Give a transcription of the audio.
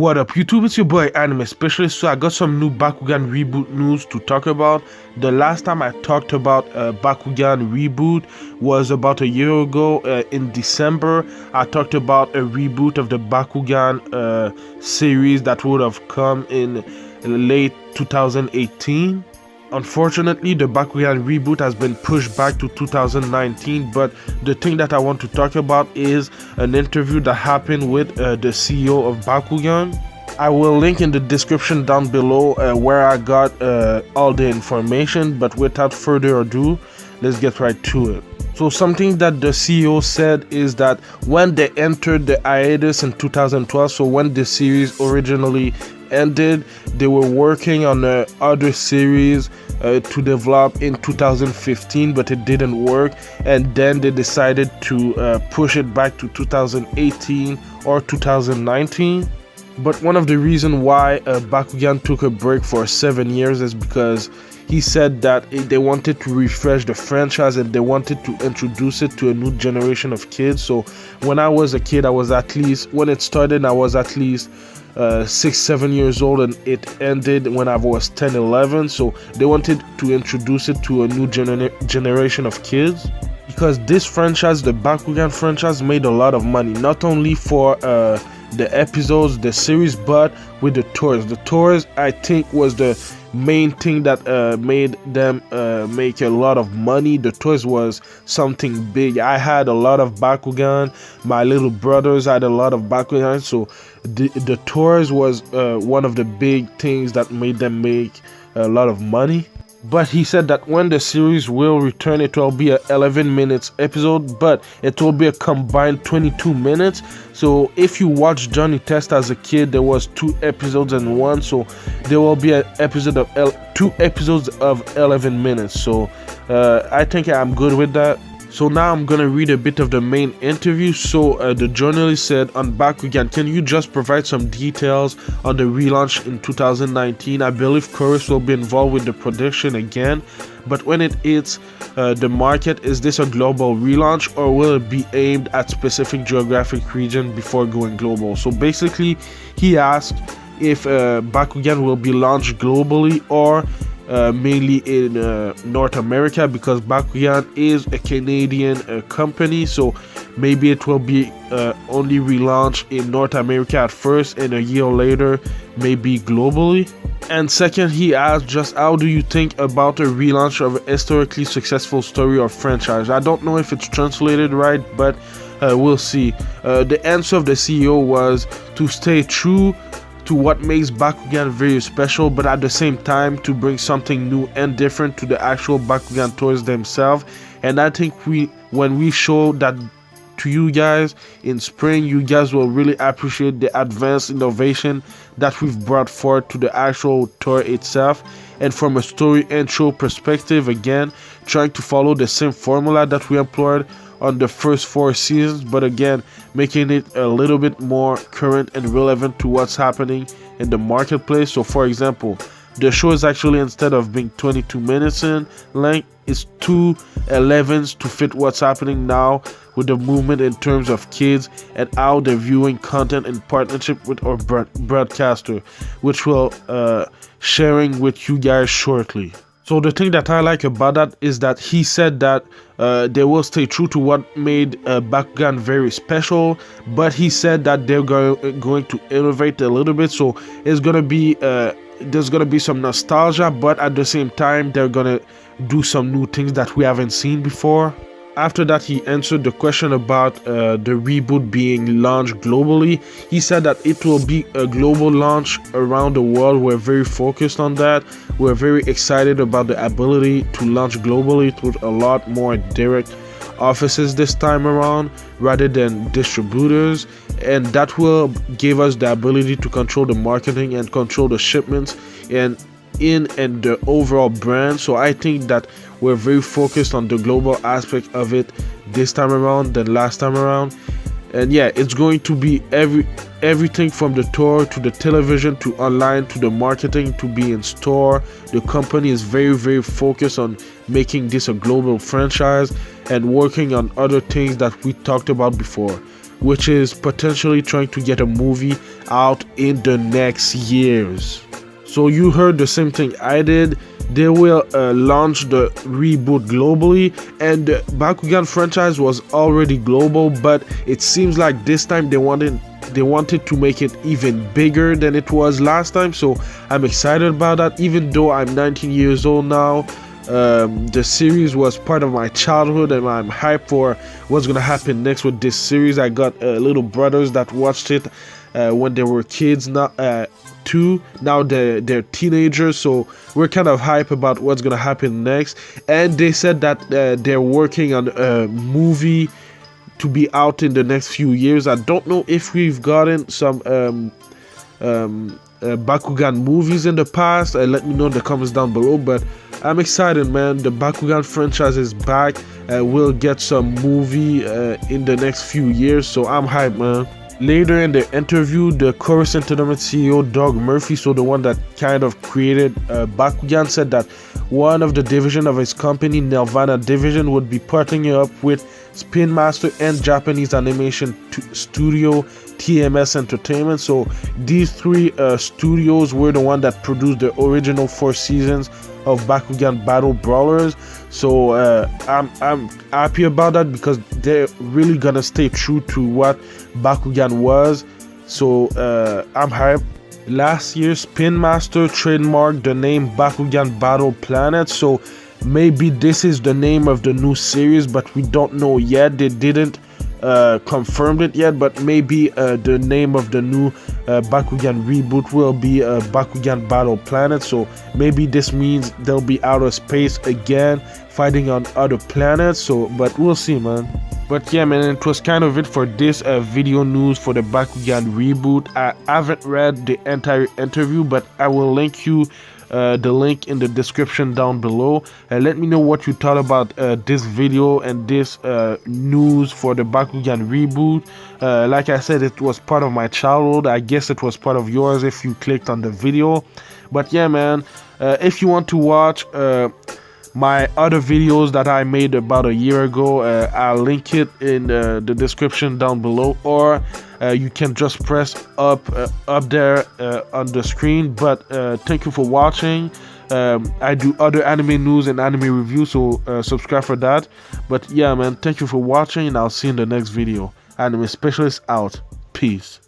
What up YouTube, it's your boy Anime Specialist. So I got some new Bakugan Reboot news to talk about. The last time I talked about Bakugan Reboot was about a year ago in December. I talked about a reboot of the Bakugan series that would have come in late 2018. Unfortunately, the Bakugan reboot has been pushed back to 2019, but the thing that I want to talk about is an interview that happened with the CEO of Bakugan. I will link in the description down below where I got all the information, but without further ado, let's get right to it. So something that the CEO said is that when they entered the hiatus in 2012, so when the series originally ended, they were working on other series to develop in 2015, but it didn't work, and then they decided to push it back to 2018 or 2019. But one of the reasons why Bakugan took a break for 7 years is because he said that they wanted to refresh the franchise and they wanted to introduce it to a new generation of kids. So when I was a kid, when it started, I was at least 6-7 years old, and it ended when I was 10-11. So they wanted to introduce it to a new generation of kids, because this franchise, the Bakugan franchise, made a lot of money, not only for the episodes, the series, but with the tours. The tours, I think, was the main thing that made them make a lot of money. The toys was something big. I had a lot of Bakugan. My little brothers had a lot of Bakugan. So the toys was one of the big things that made them make a lot of money. But he said that when the series will return, it will be a 11 minutes episode, but it will be a combined 22 minutes. So if you watched Johnny Test as a kid, there was 2 episodes in one, so there will be an episode of 2 episodes of 11 minutes. So I think I'm good with that. So now I'm gonna read a bit of the main interview. So the journalist said, on Bakugan, can you just provide some details on the relaunch in 2019? I believe Chorus will be involved with the production again, but when it hits the market, is this a global relaunch or will it be aimed at specific geographic region before going global? So basically, he asked if Bakugan will be launched globally or mainly in North America, because Bakugan is a Canadian company, so maybe it will be only relaunched in North America at first, and a year later maybe globally. And second, he asked, just how do you think about a relaunch of a historically successful story or franchise? I don't know if it's translated right, but we'll see. The answer of the CEO was to stay true to what makes Bakugan very special, but at the same time to bring something new and different to the actual Bakugan toys themselves. And I think when we show that to you guys in spring, you guys will really appreciate the advanced innovation that we've brought forth to the actual toy itself. And from a story intro perspective, again, trying to follow the same formula that we employed on the first 4 seasons, but again making it a little bit more current and relevant to what's happening in the marketplace. So for example, the show is actually, instead of being 22 minutes in length, it's 2 11s to fit what's happening now with the movement in terms of kids and how they're viewing content in partnership with our broadcaster, which we'll sharing with you guys shortly. So the thing that I like about that is that he said that they will stay true to what made Bakugan very special, but he said that they're going to innovate a little bit. So it's gonna be there's gonna be some nostalgia, but at the same time they're gonna do some new things that we haven't seen before. After that, he answered the question about the reboot being launched globally. He said that it will be a global launch around the world. We're very focused on that. We're very excited about the ability to launch globally with a lot more direct offices this time around rather than distributors, and that will give us the ability to control the marketing and control the shipments and the overall brand. So I think that we're very focused on the global aspect of it this time around than last time around. And yeah, it's going to be everything from the tour to the television to online to the marketing to be in store. The company is very focused on making this a global franchise and working on other things that we talked about before. which is potentially trying to get a movie out in the next years. So you heard the same thing I did. They will launch the Reboot globally, and the Bakugan franchise was already global, but it seems like this time they wanted to make it even bigger than it was last time. So I'm excited about that. Even though I'm 19 years old now, the series was part of my childhood, and I'm hyped for what's gonna happen next with this series. I got little brothers that watched it when they were kids, too. Now they're teenagers, so we're kind of hype about what's gonna happen next. And they said that they're working on a movie to be out in the next few years. I don't know if we've gotten some Bakugan movies in the past. Let me know in the comments down below, but I'm excited, man. The Bakugan franchise is back. We'll get some movie in the next few years, so I'm hyped, man. Later in the interview, the Chorus Entertainment CEO Doug Murphy, so the one that kind of created Bakugan, said that one of the division of his company, Nelvana Division, would be partnering up with Spin Master and Japanese animation studio TMS Entertainment. So these three studios were the one that produced the original 4 seasons of Bakugan Battle Brawlers. So I'm happy about that, because they're really gonna stay true to what Bakugan was. So I'm hyped. Last year, Spin Master trademarked the name Bakugan Battle Planet, so maybe this is the name of the new series, but we don't know yet. They didn't confirmed it yet, but maybe the name of the new Bakugan Reboot will be Bakugan Battle Planet. So maybe this means they'll be out of space again, fighting on other planets. So, but we'll see, man. But yeah, man, it was kind of it for this video news for the Bakugan Reboot. I haven't read the entire interview, but I will link you the link in the description down below. Let me know what you thought about this video and this news for the Bakugan Reboot. Like I said, it was part of my childhood. I guess it was part of yours if you clicked on the video. But yeah, man, if you want to watch my other videos that I made about a year ago, I'll link it in the description down below, or you can just press up there on the screen. But thank you for watching. I do other anime news and anime reviews, so subscribe for that. But yeah, man, thank you for watching, and I'll see you in the next video. Anime Specialist out. Peace.